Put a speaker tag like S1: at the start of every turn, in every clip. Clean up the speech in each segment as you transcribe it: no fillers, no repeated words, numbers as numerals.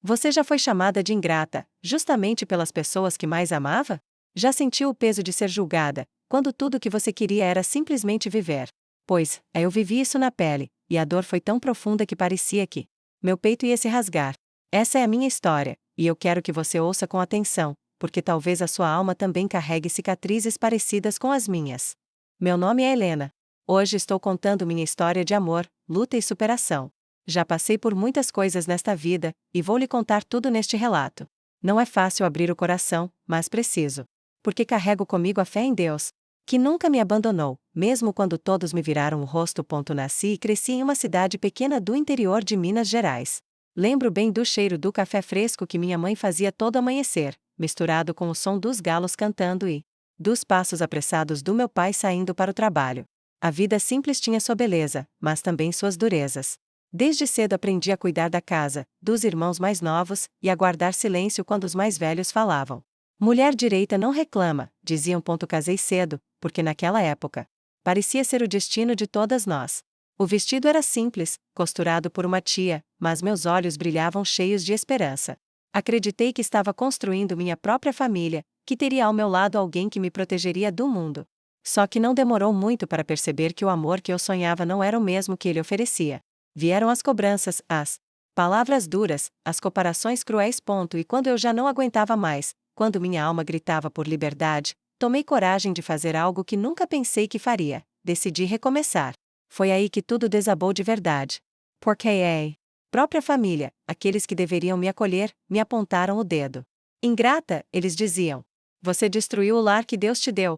S1: Você já foi chamada de ingrata, justamente pelas pessoas que mais amava? Já sentiu o peso de ser julgada, quando tudo o que você queria era simplesmente viver? Pois, eu vivi isso na pele, e a dor foi tão profunda que parecia que meu peito ia se rasgar. Essa é a minha história, e eu quero que você ouça com atenção, porque talvez a sua alma também carregue cicatrizes parecidas com as minhas. Meu nome é Helena. Hoje estou contando minha história de amor, luta e superação. Já passei por muitas coisas nesta vida, e vou lhe contar tudo neste relato. Não é fácil abrir o coração, mas preciso. Porque carrego comigo a fé em Deus, que nunca me abandonou, mesmo quando todos me viraram o rosto. Nasci e cresci em uma cidade pequena do interior de Minas Gerais. Lembro bem do cheiro do café fresco que minha mãe fazia todo amanhecer, misturado com o som dos galos cantando e dos passos apressados do meu pai saindo para o trabalho. A vida simples tinha sua beleza, mas também suas durezas. Desde cedo aprendi a cuidar da casa, dos irmãos mais novos, e a guardar silêncio quando os mais velhos falavam. Mulher direita não reclama, diziam. Casei cedo, porque naquela época parecia ser o destino de todas nós. O vestido era simples, costurado por uma tia, mas meus olhos brilhavam cheios de esperança. Acreditei que estava construindo minha própria família, que teria ao meu lado alguém que me protegeria do mundo. Só que não demorou muito para perceber que o amor que eu sonhava não era o mesmo que ele oferecia. Vieram as cobranças, as palavras duras, as comparações cruéis. E quando eu já não aguentava mais, quando minha alma gritava por liberdade, tomei coragem de fazer algo que nunca pensei que faria. Decidi recomeçar. Foi aí que tudo desabou de verdade. Porque a própria família, aqueles que deveriam me acolher, me apontaram o dedo. Ingrata, eles diziam. Você destruiu o lar que Deus te deu.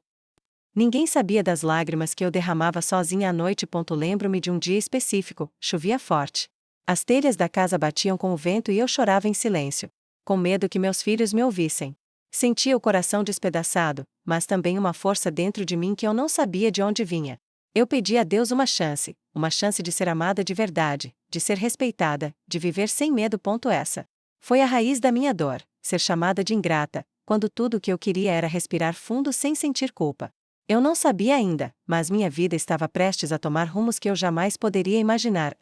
S1: Ninguém sabia das lágrimas que eu derramava sozinha à noite. Lembro-me de um dia específico, chovia forte. As telhas da casa batiam com o vento e eu chorava em silêncio, com medo que meus filhos me ouvissem. Sentia o coração despedaçado, mas também uma força dentro de mim que eu não sabia de onde vinha. Eu pedi a Deus uma chance de ser amada de verdade, de ser respeitada, de viver sem medo. Essa foi a raiz da minha dor, ser chamada de ingrata, quando tudo o que eu queria era respirar fundo sem sentir culpa. Eu não sabia ainda, mas minha vida estava prestes a tomar rumos que eu jamais poderia imaginar.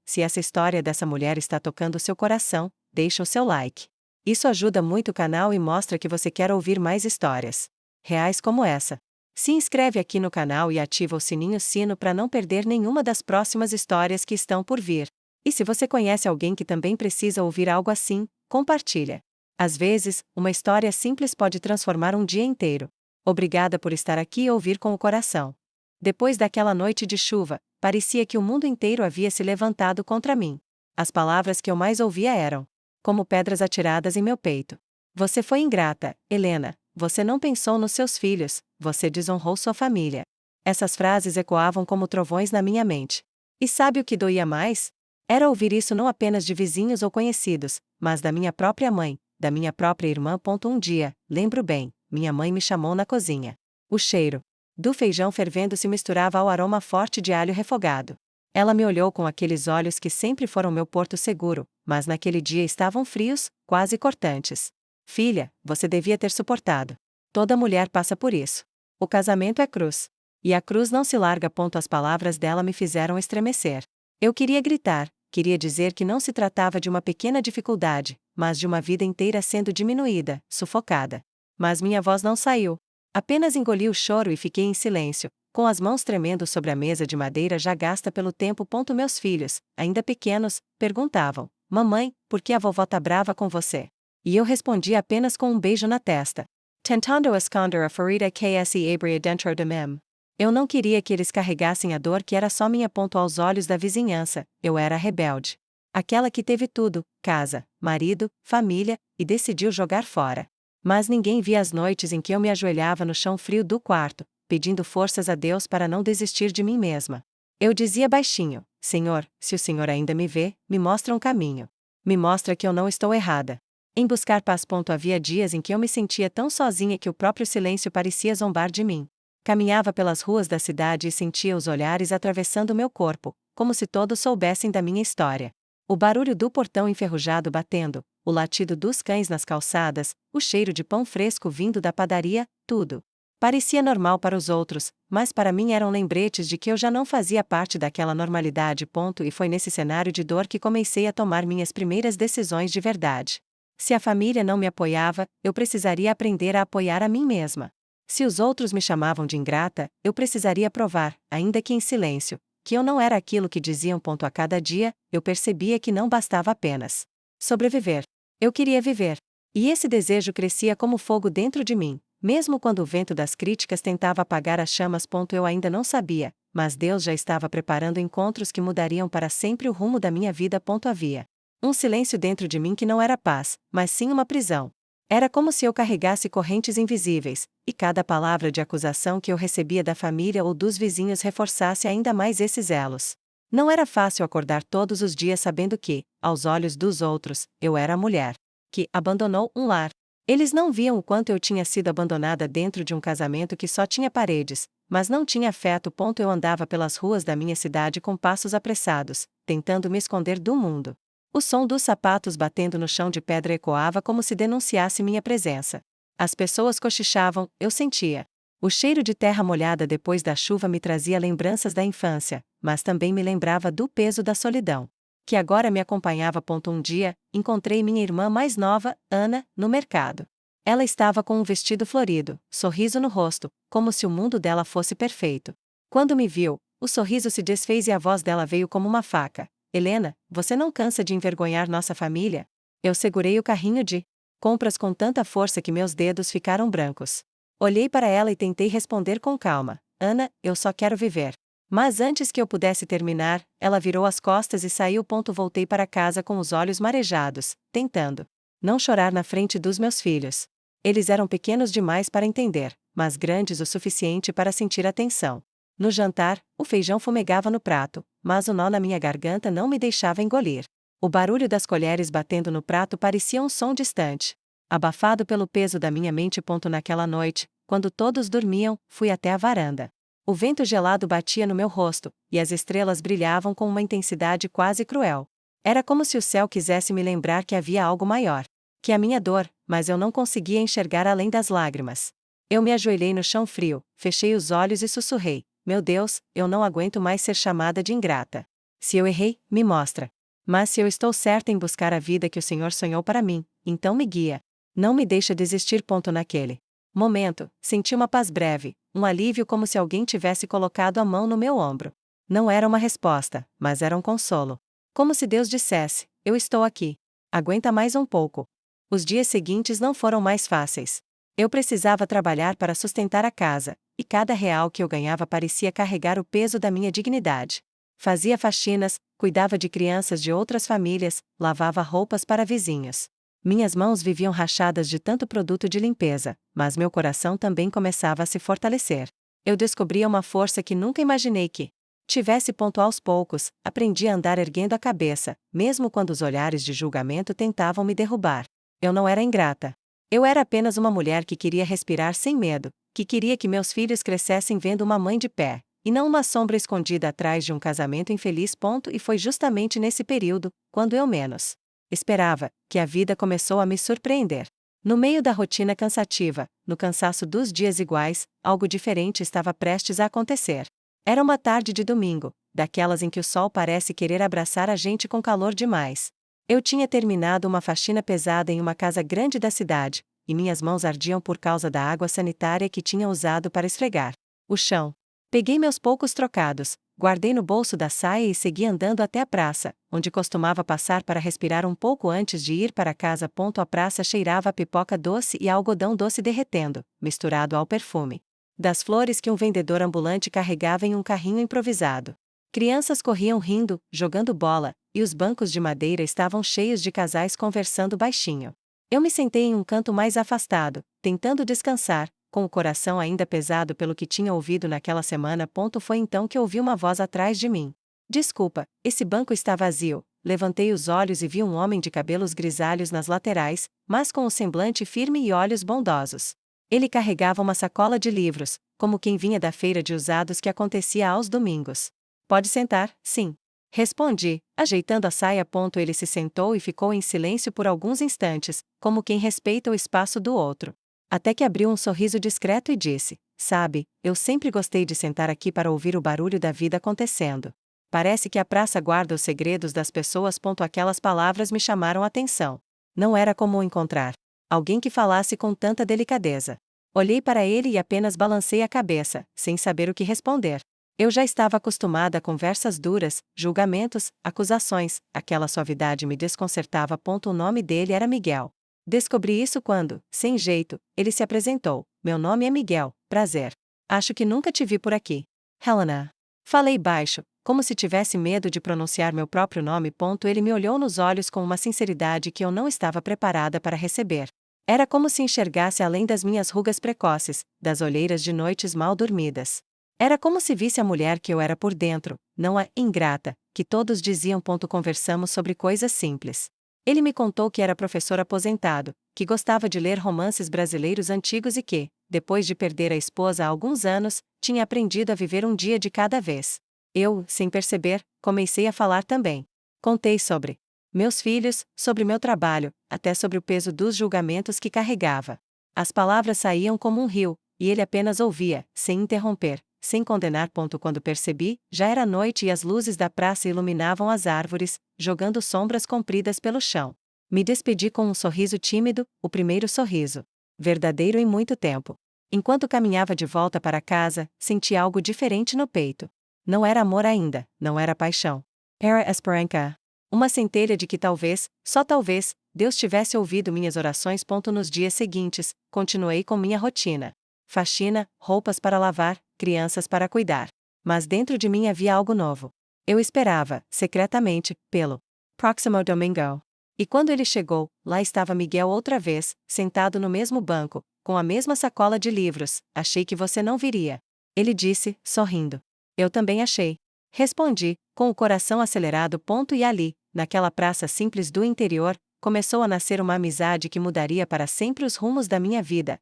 S1: Se essa história dessa mulher está tocando seu coração, deixa o seu like. Isso ajuda muito o canal e mostra que você quer ouvir mais histórias reais como essa. Se inscreve aqui no canal e ativa o sino para não perder nenhuma das próximas histórias que estão por vir. E se você conhece alguém que também precisa ouvir algo assim, compartilha. Às vezes, uma história simples pode transformar um dia inteiro. Obrigada por estar aqui e ouvir com o coração. Depois daquela noite de chuva, parecia que o mundo inteiro havia se levantado contra mim. As palavras que eu mais ouvia eram como pedras atiradas em meu peito. Você foi ingrata, Helena. Você não pensou nos seus filhos, você desonrou sua família. Essas frases ecoavam como trovões na minha mente. E sabe o que doía mais? Era ouvir isso não apenas de vizinhos ou conhecidos, mas da minha própria mãe, da minha própria irmã. Um dia, lembro bem, minha mãe me chamou na cozinha. O cheiro do feijão fervendo se misturava ao aroma forte de alho refogado. Ela me olhou com aqueles olhos que sempre foram meu porto seguro, mas naquele dia estavam frios, quase cortantes. Filha, você devia ter suportado. Toda mulher passa por isso. O casamento é cruz. E a cruz não se larga. As palavras dela me fizeram estremecer. Eu queria gritar, queria dizer que não se tratava de uma pequena dificuldade, mas de uma vida inteira sendo diminuída, sufocada. Mas minha voz não saiu. Apenas engoli o choro e fiquei em silêncio, com as mãos tremendo sobre a mesa de madeira já gasta pelo tempo. Meus filhos, ainda pequenos, perguntavam: Mamãe, por que a vovó tá brava com você? E eu respondi apenas com um beijo na testa. Tentando esconder a ferida que se abria dentro de mim. Eu não queria que eles carregassem a dor que era só minha. Aos olhos da vizinhança, eu era a rebelde. Aquela que teve tudo, casa, marido, família, e decidiu jogar fora. Mas ninguém via as noites em que eu me ajoelhava no chão frio do quarto, pedindo forças a Deus para não desistir de mim mesma. Eu dizia baixinho: Senhor, se o Senhor ainda me vê, me mostra um caminho. Me mostra que eu não estou errada. Em buscar paz. Havia dias em que eu me sentia tão sozinha que o próprio silêncio parecia zombar de mim. Caminhava pelas ruas da cidade e sentia os olhares atravessando meu corpo, como se todos soubessem da minha história. O barulho do portão enferrujado batendo, o latido dos cães nas calçadas, o cheiro de pão fresco vindo da padaria, tudo Parecia normal para os outros, mas para mim eram lembretes de que eu já não fazia parte daquela normalidade. E foi nesse cenário de dor que comecei a tomar minhas primeiras decisões de verdade. Se a família não me apoiava, eu precisaria aprender a apoiar a mim mesma. Se os outros me chamavam de ingrata, eu precisaria provar, ainda que em silêncio, que eu não era aquilo que diziam. A cada dia, eu percebia que não bastava apenas sobreviver. Eu queria viver. E esse desejo crescia como fogo dentro de mim. Mesmo quando o vento das críticas tentava apagar as chamas. Eu ainda não sabia, mas Deus já estava preparando encontros que mudariam para sempre o rumo da minha vida. Havia um silêncio dentro de mim que não era paz, mas sim uma prisão. Era como se eu carregasse correntes invisíveis, e cada palavra de acusação que eu recebia da família ou dos vizinhos reforçasse ainda mais esses elos. Não era fácil acordar todos os dias sabendo que, aos olhos dos outros, eu era a mulher que abandonou um lar. Eles não viam o quanto eu tinha sido abandonada dentro de um casamento que só tinha paredes, mas não tinha afeto. Eu andava pelas ruas da minha cidade com passos apressados, tentando me esconder do mundo. O som dos sapatos batendo no chão de pedra ecoava como se denunciasse minha presença. As pessoas cochichavam, eu sentia. O cheiro de terra molhada depois da chuva me trazia lembranças da infância, mas também me lembrava do peso da solidão que agora me acompanhava. Um dia, encontrei minha irmã mais nova, Ana, no mercado. Ela estava com um vestido florido, sorriso no rosto, como se o mundo dela fosse perfeito. Quando me viu, o sorriso se desfez e a voz dela veio como uma faca. Helena, você não cansa de envergonhar nossa família? Eu segurei o carrinho de compras com tanta força que meus dedos ficaram brancos. Olhei para ela e tentei responder com calma. Ana, eu só quero viver. Mas antes que eu pudesse terminar, ela virou as costas e saiu. Voltei para casa com os olhos marejados, tentando não chorar na frente dos meus filhos. Eles eram pequenos demais para entender, mas grandes o suficiente para sentir a tensão. No jantar, o feijão fumegava no prato, mas o nó na minha garganta não me deixava engolir. O barulho das colheres batendo no prato parecia um som distante, abafado pelo peso da minha mente. Naquela noite, quando todos dormiam, fui até a varanda. O vento gelado batia no meu rosto, e as estrelas brilhavam com uma intensidade quase cruel. Era como se o céu quisesse me lembrar que havia algo maior que a minha dor, mas eu não conseguia enxergar além das lágrimas. Eu me ajoelhei no chão frio, fechei os olhos e sussurrei: meu Deus, eu não aguento mais ser chamada de ingrata. Se eu errei, me mostra. Mas se eu estou certa em buscar a vida que o Senhor sonhou para mim, então me guia. Não me deixa desistir. Naquele momento, senti uma paz breve, um alívio como se alguém tivesse colocado a mão no meu ombro. Não era uma resposta, mas era um consolo. Como se Deus dissesse: eu estou aqui. Aguenta mais um pouco. Os dias seguintes não foram mais fáceis. Eu precisava trabalhar para sustentar a casa, e cada real que eu ganhava parecia carregar o peso da minha dignidade. Fazia faxinas, cuidava de crianças de outras famílias, lavava roupas para vizinhos. Minhas mãos viviam rachadas de tanto produto de limpeza, mas meu coração também começava a se fortalecer. Eu descobria uma força que nunca imaginei que tivesse. Aos poucos, aprendi a andar erguendo a cabeça, mesmo quando os olhares de julgamento tentavam me derrubar. Eu não era ingrata. Eu era apenas uma mulher que queria respirar sem medo, que queria que meus filhos crescessem vendo uma mãe de pé, e não uma sombra escondida atrás de um casamento infeliz. E foi justamente nesse período, quando eu menos esperava, que a vida começou a me surpreender. No meio da rotina cansativa, no cansaço dos dias iguais, algo diferente estava prestes a acontecer. Era uma tarde de domingo, daquelas em que o sol parece querer abraçar a gente com calor demais. Eu tinha terminado uma faxina pesada em uma casa grande da cidade, e minhas mãos ardiam por causa da água sanitária que tinha usado para esfregar o chão. Peguei meus poucos trocados, guardei no bolso da saia e segui andando até a praça, onde costumava passar para respirar um pouco antes de ir para casa. A praça cheirava a pipoca doce e a algodão doce derretendo, misturado ao perfume das flores que um vendedor ambulante carregava em um carrinho improvisado. Crianças corriam rindo, jogando bola, e os bancos de madeira estavam cheios de casais conversando baixinho. Eu me sentei em um canto mais afastado, tentando descansar, com o coração ainda pesado pelo que tinha ouvido naquela semana. Foi então que ouvi uma voz atrás de mim. Desculpa, esse banco está vazio. Levantei os olhos e vi um homem de cabelos grisalhos nas laterais, mas com o semblante firme e olhos bondosos. Ele carregava uma sacola de livros, como quem vinha da feira de usados que acontecia aos domingos. Pode sentar, sim. Respondi, ajeitando a saia. Ele se sentou e ficou em silêncio por alguns instantes, como quem respeita o espaço do outro. Até que abriu um sorriso discreto e disse: Sabe, eu sempre gostei de sentar aqui para ouvir o barulho da vida acontecendo. Parece que a praça guarda os segredos das pessoas. Aquelas palavras me chamaram a atenção. Não era comum encontrar alguém que falasse com tanta delicadeza. Olhei para ele e apenas balancei a cabeça, sem saber o que responder. Eu já estava acostumada a conversas duras, julgamentos, acusações, aquela suavidade me desconcertava. O nome dele era Miguel. Descobri isso quando, sem jeito, ele se apresentou. Meu nome é Miguel, prazer. Acho que nunca te vi por aqui. Helena. Falei baixo, como se tivesse medo de pronunciar meu próprio nome. Ele me olhou nos olhos com uma sinceridade que eu não estava preparada para receber. Era como se enxergasse além das minhas rugas precoces, das olheiras de noites mal dormidas. Era como se visse a mulher que eu era por dentro, não a ingrata, que todos diziam. Conversamos sobre coisas simples. Ele me contou que era professor aposentado, que gostava de ler romances brasileiros antigos e que, depois de perder a esposa há alguns anos, tinha aprendido a viver um dia de cada vez. Eu, sem perceber, comecei a falar também. Contei sobre meus filhos, sobre meu trabalho, até sobre o peso dos julgamentos que carregava. As palavras saíam como um rio, e ele apenas ouvia, sem interromper, sem condenar. Quando percebi, já era noite e as luzes da praça iluminavam as árvores, jogando sombras compridas pelo chão. Me despedi com um sorriso tímido, o primeiro sorriso verdadeiro em muito tempo. Enquanto caminhava de volta para casa, senti algo diferente no peito. Não era amor ainda, não era paixão. Era esperança. Uma centelha de que talvez, só talvez, Deus tivesse ouvido minhas orações. Nos dias seguintes, continuei com minha rotina. Faxina, roupas para lavar, crianças para cuidar. Mas dentro de mim havia algo novo. Eu esperava, secretamente, pelo próximo domingo. E quando ele chegou, lá estava Miguel outra vez, sentado no mesmo banco, com a mesma sacola de livros. Achei que você não viria. Ele disse, sorrindo. Eu também achei. Respondi, com o coração acelerado. E ali, naquela praça simples do interior, começou a nascer uma amizade que mudaria para sempre os rumos da minha vida.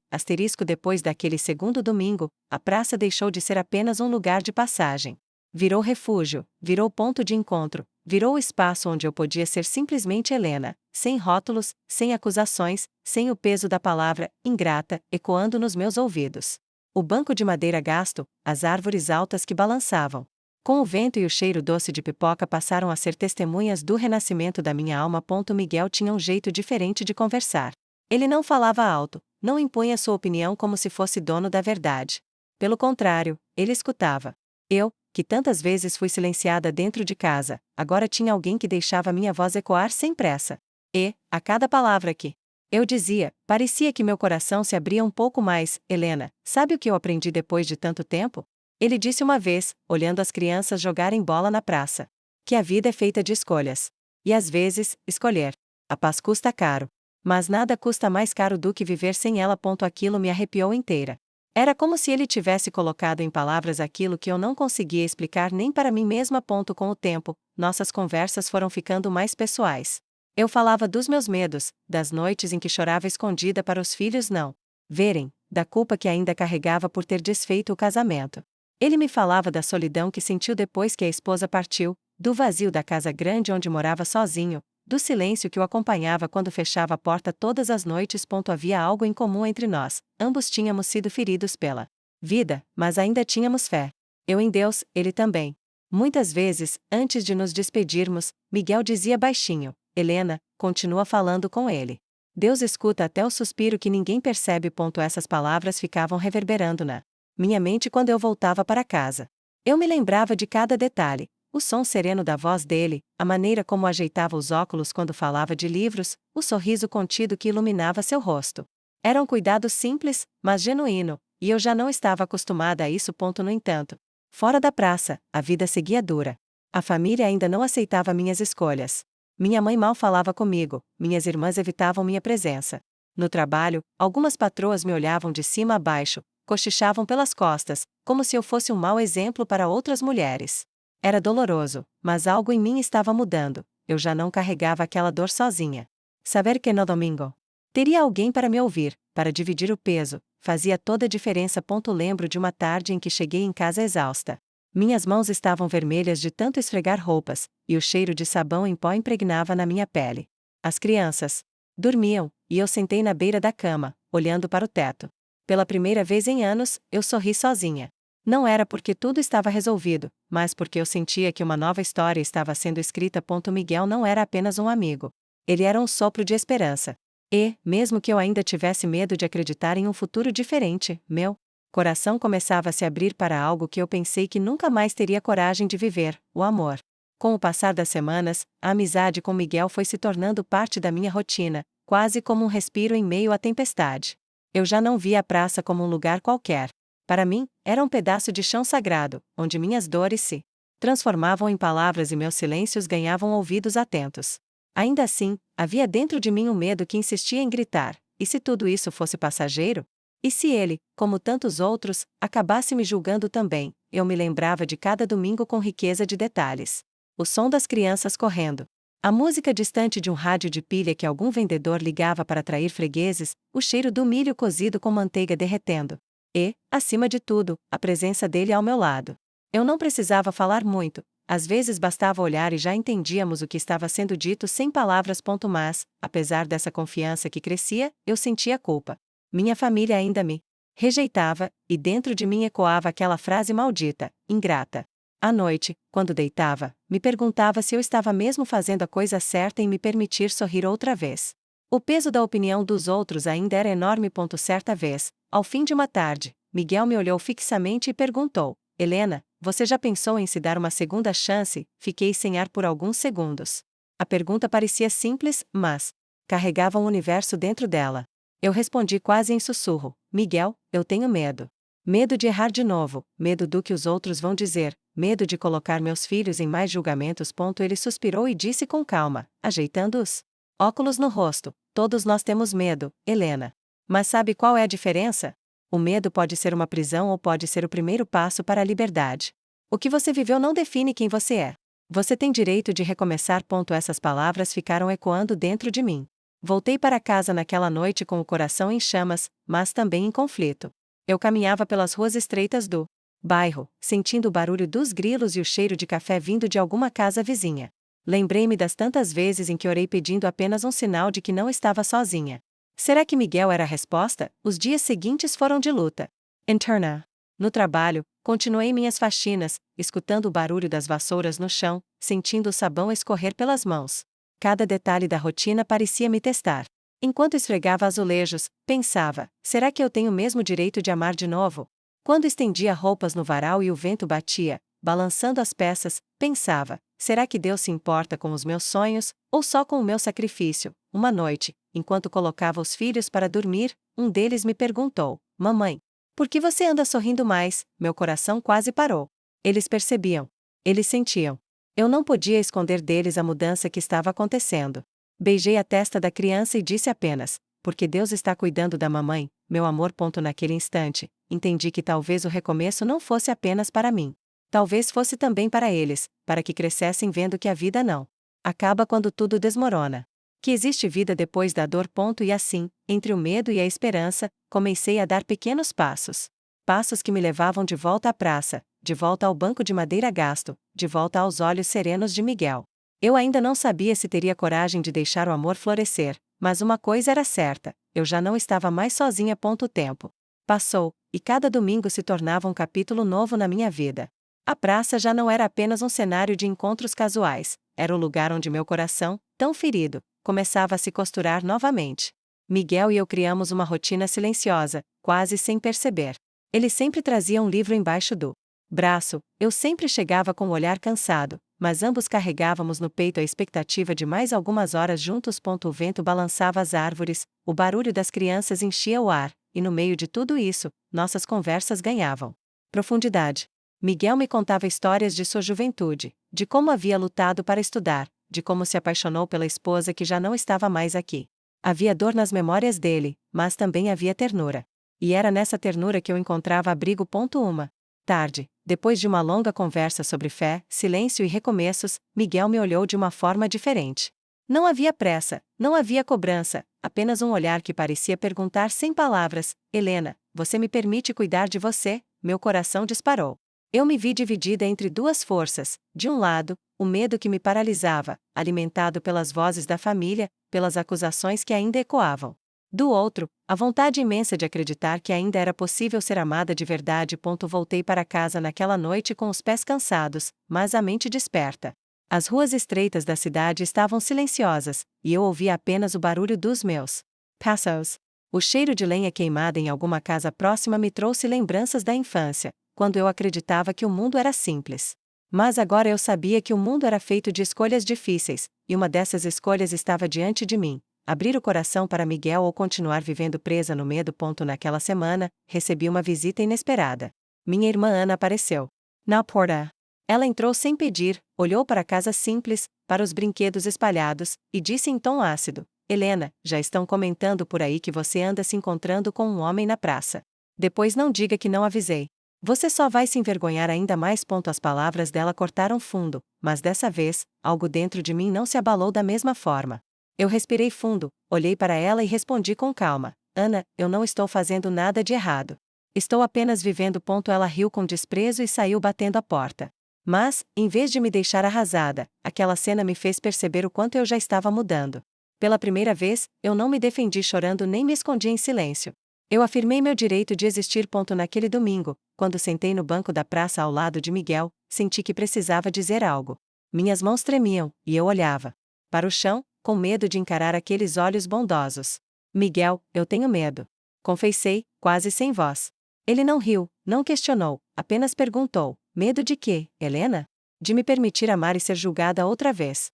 S1: Depois daquele segundo domingo, a praça deixou de ser apenas um lugar de passagem. Virou refúgio, virou ponto de encontro, virou o espaço onde eu podia ser simplesmente Helena, sem rótulos, sem acusações, sem o peso da palavra ingrata ecoando nos meus ouvidos. O banco de madeira gasto, as árvores altas que balançavam com o vento e o cheiro doce de pipoca passaram a ser testemunhas do renascimento da minha alma. Miguel tinha um jeito diferente de conversar. Ele não falava alto, não impunha sua opinião como se fosse dono da verdade. Pelo contrário, ele escutava. Eu, que tantas vezes fui silenciada dentro de casa, agora tinha alguém que deixava minha voz ecoar sem pressa. E, a cada palavra que eu dizia, parecia que meu coração se abria um pouco mais. Helena, sabe o que eu aprendi depois de tanto tempo? Ele disse uma vez, olhando as crianças jogarem bola na praça. Que a vida é feita de escolhas. E às vezes, escolher. A paz custa caro. Mas nada custa mais caro do que viver sem ela. Aquilo me arrepiou inteira. Era como se ele tivesse colocado em palavras aquilo que eu não conseguia explicar nem para mim mesma. Com o tempo, nossas conversas foram ficando mais pessoais. Eu falava dos meus medos, das noites em que chorava escondida para os filhos não verem, da culpa que ainda carregava por ter desfeito o casamento. Ele me falava da solidão que sentiu depois que a esposa partiu, do vazio da casa grande onde morava sozinho, do silêncio que o acompanhava quando fechava a porta todas as noites. Havia algo em comum entre nós, ambos tínhamos sido feridos pela vida, mas ainda tínhamos fé. Eu em Deus, ele também. Muitas vezes, antes de nos despedirmos, Miguel dizia baixinho, Helena, continua falando com ele. Deus escuta até o suspiro que ninguém percebe. Essas palavras ficavam reverberando na minha mente quando eu voltava para casa. Eu me lembrava de cada detalhe, o som sereno da voz dele, a maneira como ajeitava os óculos quando falava de livros, o sorriso contido que iluminava seu rosto. Era um cuidado simples, mas genuíno, e eu já não estava acostumada a isso. No entanto, fora da praça, a vida seguia dura. A família ainda não aceitava minhas escolhas. Minha mãe mal falava comigo, minhas irmãs evitavam minha presença. No trabalho, algumas patroas me olhavam de cima a baixo, cochichavam pelas costas, como se eu fosse um mau exemplo para outras mulheres. Era doloroso, mas algo em mim estava mudando. Eu já não carregava aquela dor sozinha. Saber que no domingo teria alguém para me ouvir, para dividir o peso, fazia toda a diferença. Lembro de uma tarde em que cheguei em casa exausta. Minhas mãos estavam vermelhas de tanto esfregar roupas, e o cheiro de sabão em pó impregnava na minha pele. As crianças dormiam, e eu sentei na beira da cama, olhando para o teto. Pela primeira vez em anos, eu sorri sozinha. Não era porque tudo estava resolvido, mas porque eu sentia que uma nova história estava sendo escrita. Miguel não era apenas um amigo. Ele era um sopro de esperança. E, mesmo que eu ainda tivesse medo de acreditar em um futuro diferente, meu coração começava a se abrir para algo que eu pensei que nunca mais teria coragem de viver: o amor. Com o passar das semanas, a amizade com Miguel foi se tornando parte da minha rotina, quase como um respiro em meio à tempestade. Eu já não via a praça como um lugar qualquer. Para mim, era um pedaço de chão sagrado, onde minhas dores se transformavam em palavras e meus silêncios ganhavam ouvidos atentos. Ainda assim, havia dentro de mim um medo que insistia em gritar: e se tudo isso fosse passageiro? E se ele, como tantos outros, acabasse me julgando também? Eu me lembrava de cada domingo com riqueza de detalhes. O som das crianças correndo. A música distante de um rádio de pilha que algum vendedor ligava para atrair fregueses, o cheiro do milho cozido com manteiga derretendo. E, acima de tudo, a presença dele ao meu lado. Eu não precisava falar muito, às vezes bastava olhar e já entendíamos o que estava sendo dito sem palavras. Mas, apesar dessa confiança que crescia, eu sentia culpa. Minha família ainda me rejeitava, e dentro de mim ecoava aquela frase maldita: ingrata. À noite, quando deitava, me perguntava se eu estava mesmo fazendo a coisa certa em me permitir sorrir outra vez. O peso da opinião dos outros ainda era enorme. Certa vez, ao fim de uma tarde, Miguel me olhou fixamente e perguntou: Helena, você já pensou em se dar uma segunda chance? Fiquei sem ar por alguns segundos. A pergunta parecia simples, mas carregava um universo dentro dela. Eu respondi quase em sussurro: Miguel, eu tenho medo. Medo de errar de novo, medo do que os outros vão dizer, medo de colocar meus filhos em mais julgamentos. Ele suspirou e disse com calma, ajeitando os óculos no rosto: todos nós temos medo, Helena. Mas sabe qual é a diferença? O medo pode ser uma prisão ou pode ser o primeiro passo para a liberdade. O que você viveu não define quem você é. Você tem direito de recomeçar. Essas palavras ficaram ecoando dentro de mim. Voltei para casa naquela noite com o coração em chamas, mas também em conflito. Eu caminhava pelas ruas estreitas do bairro, sentindo o barulho dos grilos e o cheiro de café vindo de alguma casa vizinha. Lembrei-me das tantas vezes em que orei pedindo apenas um sinal de que não estava sozinha. Será que Miguel era a resposta? Os dias seguintes foram de luta interna. No trabalho, continuei minhas faxinas, escutando o barulho das vassouras no chão, sentindo o sabão escorrer pelas mãos. Cada detalhe da rotina parecia me testar. Enquanto esfregava azulejos, pensava: será que eu tenho mesmo direito de amar de novo? Quando estendia roupas no varal e o vento batia, balançando as peças, pensava: será que Deus se importa com os meus sonhos, ou só com o meu sacrifício? Uma noite, enquanto colocava os filhos para dormir, um deles me perguntou: Mamãe, por que você anda sorrindo mais? Meu coração quase parou. Eles percebiam. Eles sentiam. Eu não podia esconder deles a mudança que estava acontecendo. Beijei a testa da criança e disse apenas: porque Deus está cuidando da mamãe, meu amor. Naquele instante, entendi que talvez o recomeço não fosse apenas para mim. Talvez fosse também para eles, para que crescessem vendo que a vida não acaba quando tudo desmorona. Que existe vida depois da dor. E assim, entre o medo e a esperança, comecei a dar pequenos passos. Passos que me levavam de volta à praça, de volta ao banco de madeira gasto, de volta aos olhos serenos de Miguel. Eu ainda não sabia se teria coragem de deixar o amor florescer, mas uma coisa era certa: eu já não estava mais sozinha. O tempo passou, e cada domingo se tornava um capítulo novo na minha vida. A praça já não era apenas um cenário de encontros casuais, era o lugar onde meu coração, tão ferido, começava a se costurar novamente. Miguel e eu criamos uma rotina silenciosa, quase sem perceber. Ele sempre trazia um livro embaixo do braço, eu sempre chegava com o olhar cansado, mas ambos carregávamos no peito a expectativa de mais algumas horas juntos. O vento balançava as árvores, o barulho das crianças enchia o ar, e no meio de tudo isso, nossas conversas ganhavam profundidade. Miguel me contava histórias de sua juventude, de como havia lutado para estudar, de como se apaixonou pela esposa que já não estava mais aqui. Havia dor nas memórias dele, mas também havia ternura. E era nessa ternura que eu encontrava abrigo. Uma tarde, depois de uma longa conversa sobre fé, silêncio e recomeços, Miguel me olhou de uma forma diferente. Não havia pressa, não havia cobrança, apenas um olhar que parecia perguntar sem palavras: Helena, você me permite cuidar de você? Meu coração disparou. Eu me vi dividida entre duas forças: de um lado, o medo que me paralisava, alimentado pelas vozes da família, pelas acusações que ainda ecoavam. Do outro, a vontade imensa de acreditar que ainda era possível ser amada de verdade. Voltei para casa naquela noite com os pés cansados, mas a mente desperta. As ruas estreitas da cidade estavam silenciosas, e eu ouvia apenas o barulho dos meus passos. O cheiro de lenha queimada em alguma casa próxima me trouxe lembranças da infância, quando eu acreditava que o mundo era simples. Mas agora eu sabia que o mundo era feito de escolhas difíceis, e uma dessas escolhas estava diante de mim: abrir o coração para Miguel ou continuar vivendo presa no medo. Naquela semana, recebi uma visita inesperada. Minha irmã Ana apareceu na porta. Ela entrou sem pedir, olhou para a casa simples, para os brinquedos espalhados, e disse em tom ácido: Helena, já estão comentando por aí que você anda se encontrando com um homem na praça. Depois não diga que não avisei. Você só vai se envergonhar ainda mais. As palavras dela cortaram fundo, mas dessa vez, algo dentro de mim não se abalou da mesma forma. Eu respirei fundo, olhei para ela e respondi com calma: Ana, eu não estou fazendo nada de errado. Estou apenas vivendo. Ela riu com desprezo e saiu batendo a porta. Mas, em vez de me deixar arrasada, aquela cena me fez perceber o quanto eu já estava mudando. Pela primeira vez, eu não me defendi chorando nem me escondi em silêncio. Eu afirmei meu direito de existir. Naquele domingo, quando sentei no banco da praça ao lado de Miguel, senti que precisava dizer algo. Minhas mãos tremiam, e eu olhava para o chão, com medo de encarar aqueles olhos bondosos. Miguel, eu tenho medo. Confessei, quase sem voz. Ele não riu, não questionou, apenas perguntou: medo de quê, Helena? De me permitir amar e ser julgada outra vez.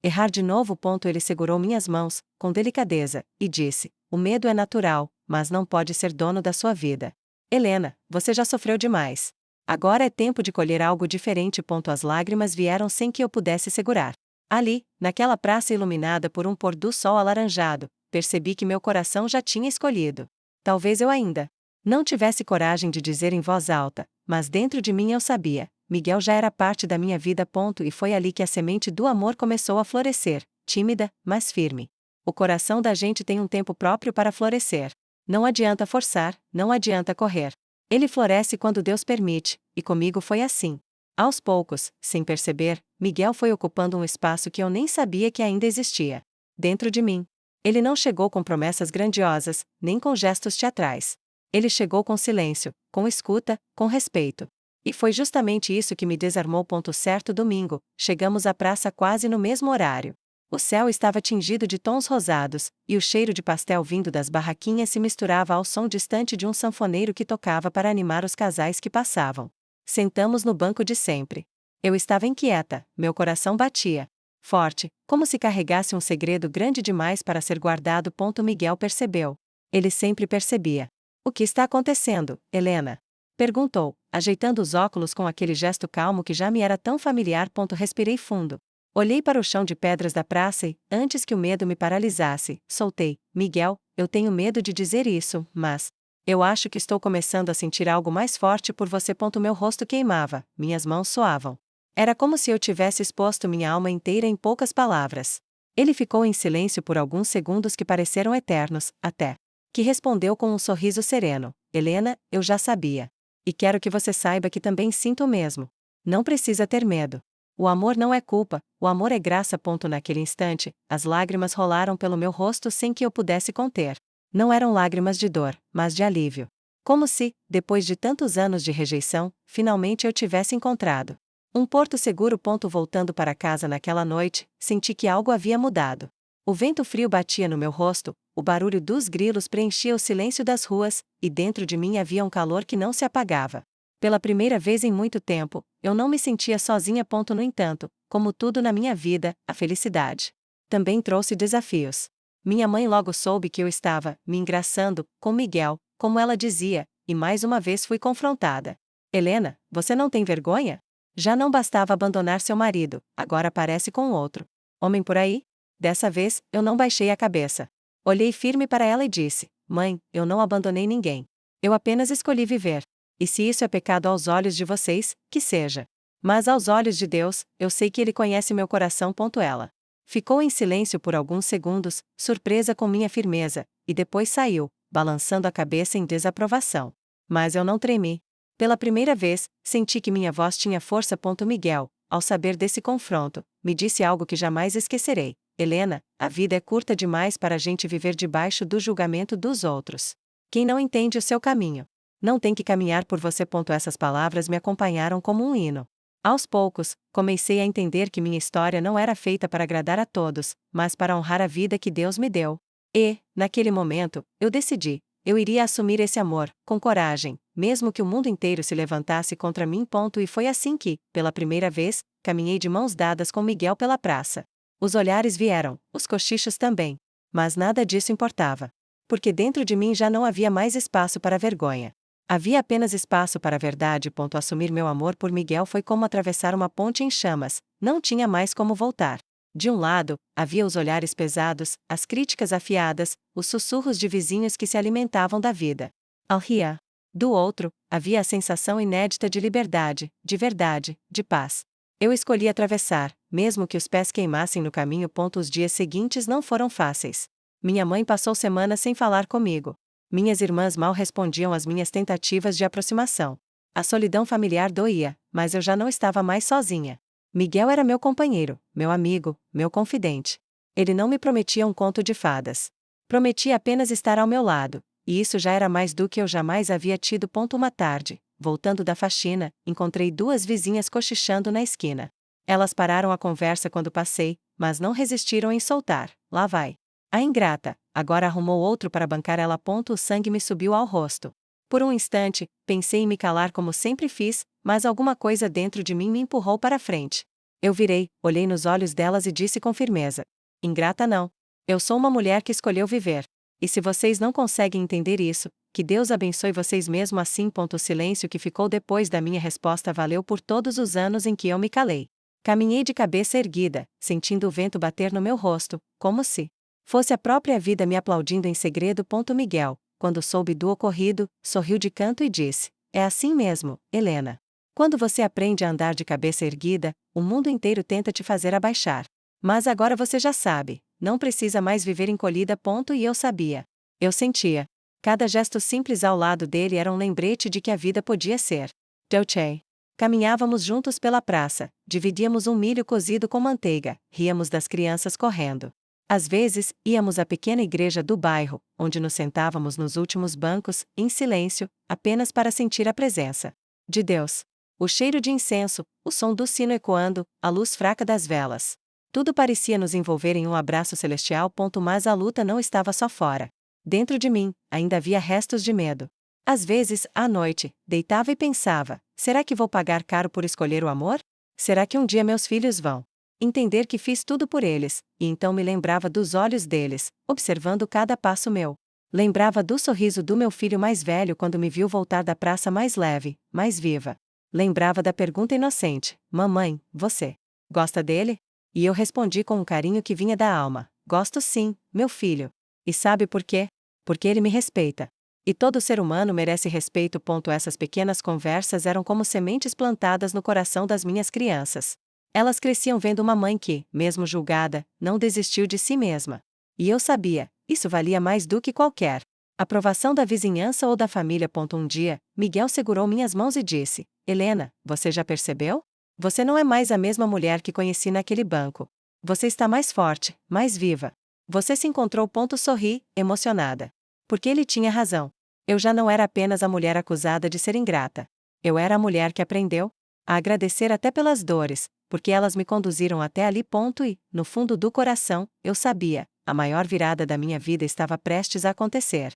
S1: Errar de novo. Ele segurou minhas mãos, com delicadeza, e disse: o medo é natural, mas não pode ser dono da sua vida. Helena, você já sofreu demais. Agora é tempo de colher algo diferente. As lágrimas vieram sem que eu pudesse segurar. Ali, naquela praça iluminada por um pôr do sol alaranjado, percebi que meu coração já tinha escolhido. Talvez eu ainda não tivesse coragem de dizer em voz alta, mas dentro de mim eu sabia: Miguel já era parte da minha vida. E foi ali que a semente do amor começou a florescer, tímida, mas firme. O coração da gente tem um tempo próprio para florescer. Não adianta forçar, não adianta correr. Ele floresce quando Deus permite, e comigo foi assim. Aos poucos, sem perceber, Miguel foi ocupando um espaço que eu nem sabia que ainda existia dentro de mim. Ele não chegou com promessas grandiosas, nem com gestos teatrais. Ele chegou com silêncio, com escuta, com respeito. E foi justamente isso que me desarmou. Certo domingo, chegamos à praça quase no mesmo horário. O céu estava tingido de tons rosados, e o cheiro de pastel vindo das barraquinhas se misturava ao som distante de um sanfoneiro que tocava para animar os casais que passavam. Sentamos no banco de sempre. Eu estava inquieta, meu coração batia forte, como se carregasse um segredo grande demais para ser guardado. Miguel percebeu. Ele sempre percebia. O que está acontecendo, Helena? Perguntou, ajeitando os óculos com aquele gesto calmo que já me era tão familiar. Respirei fundo. Olhei para o chão de pedras da praça e, antes que o medo me paralisasse, soltei: Miguel, eu tenho medo de dizer isso, mas eu acho que estou começando a sentir algo mais forte por você. Meu rosto queimava, minhas mãos suavam. Era como se eu tivesse exposto minha alma inteira em poucas palavras. Ele ficou em silêncio por alguns segundos que pareceram eternos, até que respondeu com um sorriso sereno: Helena, eu já sabia. E quero que você saiba que também sinto o mesmo. Não precisa ter medo. O amor não é culpa, o amor é graça. Naquele instante, as lágrimas rolaram pelo meu rosto sem que eu pudesse conter. Não eram lágrimas de dor, mas de alívio. Como se, depois de tantos anos de rejeição, finalmente eu tivesse encontrado um porto seguro. Voltando para casa naquela noite, senti que algo havia mudado. O vento frio batia no meu rosto, o barulho dos grilos preenchia o silêncio das ruas, e dentro de mim havia um calor que não se apagava. Pela primeira vez em muito tempo, eu não me sentia sozinha. No entanto, como tudo na minha vida, a felicidade também trouxe desafios. Minha mãe logo soube que eu estava me engraçando com Miguel, como ela dizia, e mais uma vez fui confrontada. Helena, você não tem vergonha? Já não bastava abandonar seu marido, agora aparece com outro homem por aí? Dessa vez, eu não baixei a cabeça. Olhei firme para ela e disse: Mãe, eu não abandonei ninguém. Eu apenas escolhi viver. E se isso é pecado aos olhos de vocês, que seja. Mas aos olhos de Deus, eu sei que Ele conhece meu coração. Ela ficou em silêncio por alguns segundos, surpresa com minha firmeza, e depois saiu, balançando a cabeça em desaprovação. Mas eu não tremi. Pela primeira vez, senti que minha voz tinha força. Miguel, ao saber desse confronto, me disse algo que jamais esquecerei: Helena, a vida é curta demais para a gente viver debaixo do julgamento dos outros. Quem não entende o seu caminho não tem que caminhar por você. Essas palavras me acompanharam como um hino. Aos poucos, comecei a entender que minha história não era feita para agradar a todos, mas para honrar a vida que Deus me deu. E, naquele momento, eu decidi, eu iria assumir esse amor, com coragem, mesmo que o mundo inteiro se levantasse contra mim. E foi assim que, pela primeira vez, caminhei de mãos dadas com Miguel pela praça. Os olhares vieram, os cochichos também. Mas nada disso importava. Porque dentro de mim já não havia mais espaço para vergonha. Havia apenas espaço para a verdade. Assumir meu amor por Miguel foi como atravessar uma ponte em chamas, não tinha mais como voltar. De um lado, havia os olhares pesados, as críticas afiadas, os sussurros de vizinhos que se alimentavam da vida. Alria. Do outro, havia a sensação inédita de liberdade, de verdade, de paz. Eu escolhi atravessar, mesmo que os pés queimassem no caminho. Os dias seguintes não foram fáceis. Minha mãe passou semanas sem falar comigo. Minhas irmãs mal respondiam às minhas tentativas de aproximação. A solidão familiar doía, mas eu já não estava mais sozinha. Miguel era meu companheiro, meu amigo, meu confidente. Ele não me prometia um conto de fadas. Prometia apenas estar ao meu lado, e isso já era mais do que eu jamais havia tido. Uma tarde, voltando da faxina, encontrei duas vizinhas cochichando na esquina. Elas pararam a conversa quando passei, mas não resistiram em soltar. Lá vai. A ingrata, agora arrumou outro para bancar ela. O sangue me subiu ao rosto. Por um instante, pensei em me calar como sempre fiz, mas alguma coisa dentro de mim me empurrou para frente. Eu virei, olhei nos olhos delas e disse com firmeza: ingrata não. Eu sou uma mulher que escolheu viver. E se vocês não conseguem entender isso, que Deus abençoe vocês mesmo assim. O silêncio que ficou depois da minha resposta valeu por todos os anos em que eu me calei. Caminhei de cabeça erguida, sentindo o vento bater no meu rosto, como se fosse a própria vida me aplaudindo em segredo. Miguel, quando soube do ocorrido, sorriu de canto e disse: é assim mesmo, Helena. Quando você aprende a andar de cabeça erguida, o mundo inteiro tenta te fazer abaixar. Mas agora você já sabe, não precisa mais viver encolhida. E eu sabia. Eu sentia. Cada gesto simples ao lado dele era um lembrete de que a vida podia ser dolce. Caminhávamos juntos pela praça, dividíamos um milho cozido com manteiga, ríamos das crianças correndo. Às vezes, íamos à pequena igreja do bairro, onde nos sentávamos nos últimos bancos, em silêncio, apenas para sentir a presença de Deus. O cheiro de incenso, o som do sino ecoando, a luz fraca das velas. Tudo parecia nos envolver em um abraço celestial. Mas a luta não estava só fora. Dentro de mim, ainda havia restos de medo. Às vezes, à noite, deitava e pensava: será que vou pagar caro por escolher o amor? Será que um dia meus filhos vão entender que fiz tudo por eles? E então me lembrava dos olhos deles, observando cada passo meu. Lembrava do sorriso do meu filho mais velho quando me viu voltar da praça mais leve, mais viva. Lembrava da pergunta inocente: mamãe, você gosta dele? E eu respondi com um carinho que vinha da alma: gosto sim, meu filho. E sabe por quê? Porque ele me respeita. E todo ser humano merece respeito. Essas pequenas conversas eram como sementes plantadas no coração das minhas crianças. Elas cresciam vendo uma mãe que, mesmo julgada, não desistiu de si mesma. E eu sabia, isso valia mais do que qualquer aprovação da vizinhança ou da família. Um dia, Miguel segurou minhas mãos e disse: Helena, você já percebeu? Você não é mais a mesma mulher que conheci naquele banco. Você está mais forte, mais viva. Você se encontrou. Sorri, emocionada. Porque ele tinha razão. Eu já não era apenas a mulher acusada de ser ingrata. Eu era a mulher que aprendeu a agradecer até pelas dores, porque elas me conduziram até ali. E, no fundo do coração, eu sabia, a maior virada da minha vida estava prestes a acontecer.